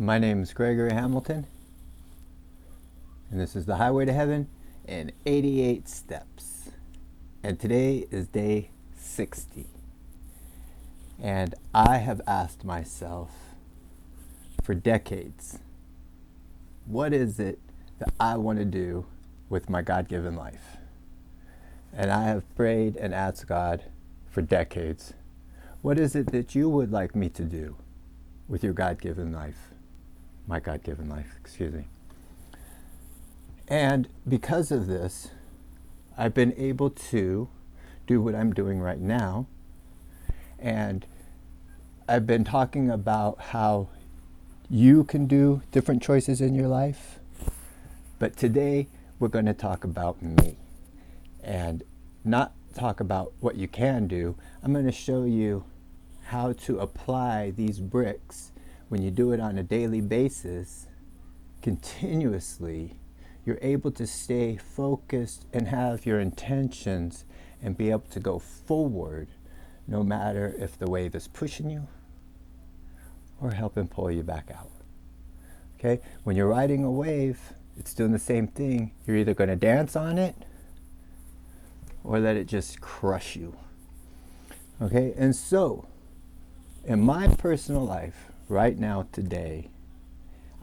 My name is Gregory Hamilton, and this is the Highway to Heaven in 88 steps. And today is day 60. And I have asked myself for decades, what is it that I want to do with my God-given life? And I have prayed and asked God for decades, what is it that you would like me to do with your God-given life? My God-given life, excuse me. And because of this, I've been able to do what I'm doing right now. And I've been talking about how you can do different choices in your life. But today, we're going to talk about me. And not talk about what you can do. I'm going to show you how to apply these bricks. When you do it on a daily basis, continuously, you're able to stay focused and have your intentions and be able to go forward no matter if the wave is pushing you or helping pull you back out. Okay? When you're riding a wave, it's doing the same thing. You're either going to dance on it or let it just crush you. Okay? And so, in my personal life, right now, today,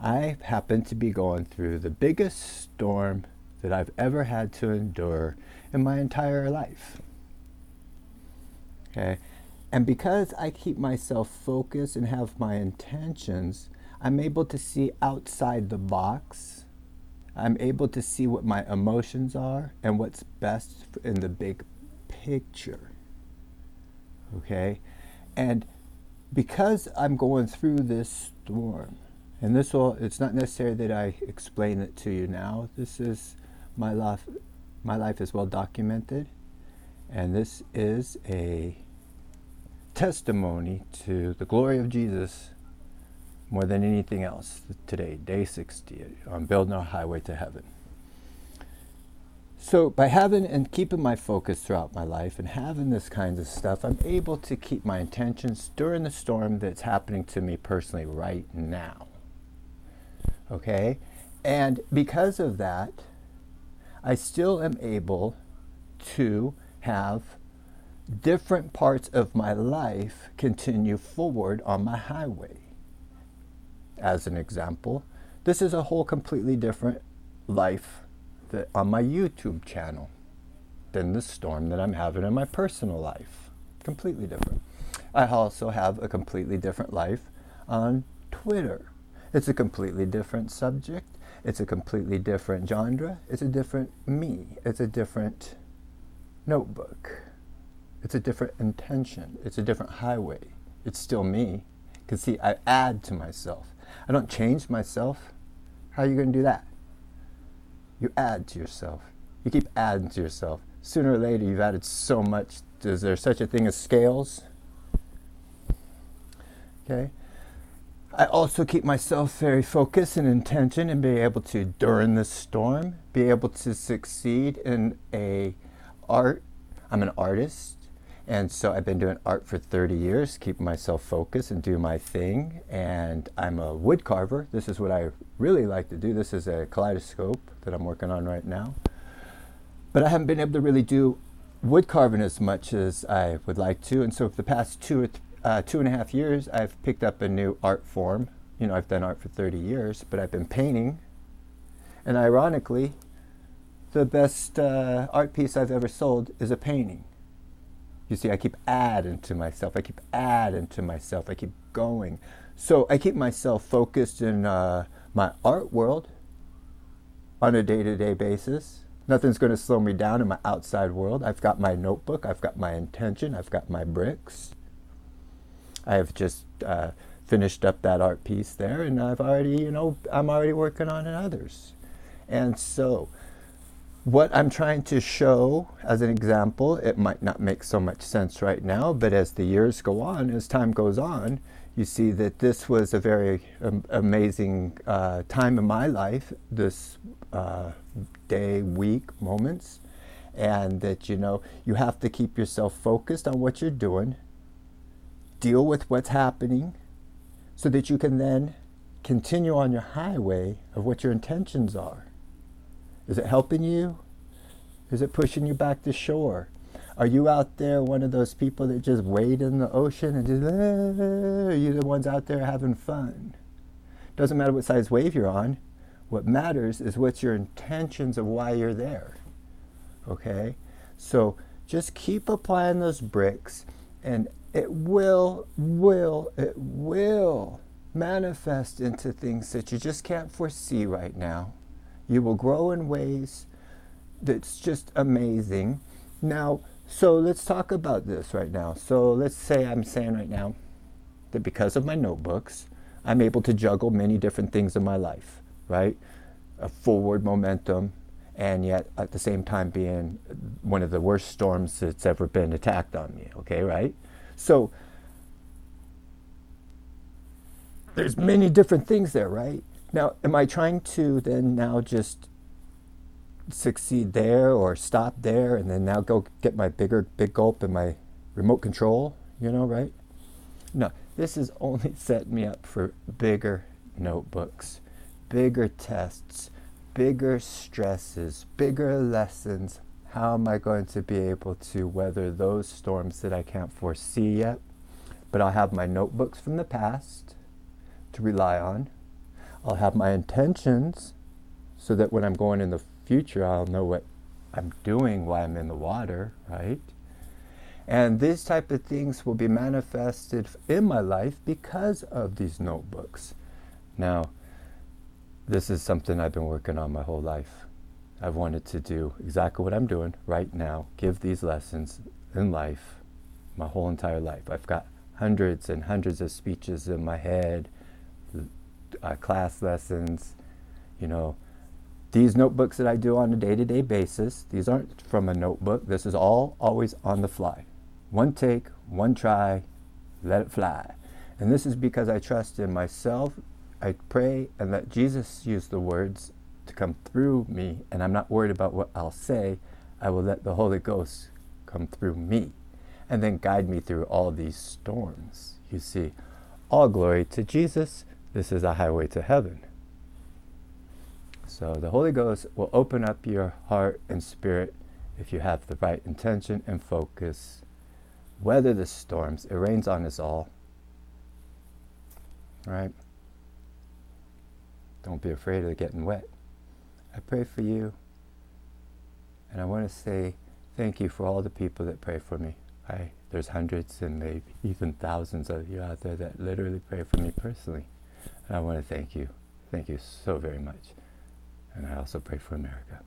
I happen to be going through the biggest storm that I've ever had to endure in my entire life. Okay? And because I keep myself focused and have my intentions, I'm able to see outside the box. I'm able to see what my emotions are and what's best in the big picture. Okay? And because I'm going through this storm, and it's not necessary that I explain it to you now. This is my life is well documented, and this is a testimony to the glory of Jesus more than anything else today, day 60, on building our highway to heaven. So by having and keeping my focus throughout my life and having this kind of stuff, I'm able to keep my intentions during the storm that's happening to me personally right now. Okay? And because of that, I still am able to have different parts of my life continue forward on my highway. As an example, this is a whole completely different life on my YouTube channel than the storm that I'm having in my personal life. Completely different. I also have a completely different life on Twitter. It's a completely different subject. It's a completely different genre. It's a different me. It's a different notebook. It's a different intention. It's a different highway. It's still me. Because see, I add to myself. I don't change myself. How are you going to do that? You add to yourself. You keep adding to yourself. Sooner or later, you've added so much. Is there such a thing as scales? Okay. I also keep myself very focused and intention and be able to, during the storm, be able to succeed in art. I'm an artist. And so I've been doing art for 30 years, keeping myself focused and do my thing. And I'm a wood carver. This is what I really like to do. This is a kaleidoscope that I'm working on right now. But I haven't been able to really do wood carving as much as I would like to. And so for the past 2.5 years, I've picked up a new art form. You know, I've done art for 30 years, but I've been painting. And ironically, the best art piece I've ever sold is a painting. You see, I keep adding to myself. I keep adding to myself. I keep going. So I keep myself focused in my art world on a day-to-day basis. Nothing's going to slow me down in my outside world. I've got my notebook. I've got my intention. I've got my bricks. I have just finished up that art piece there, and I've already, I'm already working on others. And so what I'm trying to show as an example, it might not make so much sense right now, but as the years go on, as time goes on, you see that this was a very amazing time in my life, this day, week, moments, and that, you have to keep yourself focused on what you're doing, deal with what's happening, so that you can then continue on your highway of what your intentions are. Is it helping you? Is it pushing you back to shore? Are you out there one of those people that just wade in the ocean and just, are you the ones out there having fun? Doesn't matter what size wave you're on. What matters is what's your intentions of why you're there. Okay? So just keep applying those bricks, and it will manifest into things that you just can't foresee right now. You will grow in ways that's just amazing. Now, so let's talk about this right now. So let's say I'm saying right now that because of my notebooks, I'm able to juggle many different things in my life, right? A forward momentum, and yet at the same time being one of the worst storms that's ever been attacked on me, okay, right? So there's many different things there, right? Now, am I trying to then now just succeed there or stop there and then now go get my big gulp and my remote control, right? No, this is only setting me up for bigger notebooks, bigger tests, bigger stresses, bigger lessons. How am I going to be able to weather those storms that I can't foresee yet? But I'll have my notebooks from the past to rely on. I'll have my intentions so that when I'm going in the future, I'll know what I'm doing while I'm in the water, right? And these type of things will be manifested in my life because of these notebooks. Now, this is something I've been working on my whole life. I've wanted to do exactly what I'm doing right now, give these lessons in life, my whole entire life. I've got hundreds and hundreds of speeches in my head, class lessons, These notebooks that I do on a day-to-day basis, these aren't from a notebook. This is all always on the fly. One take, one try, let it fly. And this is because I trust in myself. I pray and let Jesus use the words to come through me, and I'm not worried about what I'll say. I will let the Holy Ghost come through me and then guide me through all these storms. You see, all glory to Jesus. This is a highway to heaven. So the Holy Ghost will open up your heart and spirit if you have the right intention and focus. Weather the storms. It rains on us all. Right? Don't be afraid of getting wet. I pray for you. And I want to say thank you for all the people that pray for me. There's hundreds and maybe even thousands of you out there that literally pray for me personally. And I want to thank you. Thank you so very much. And I also pray for America.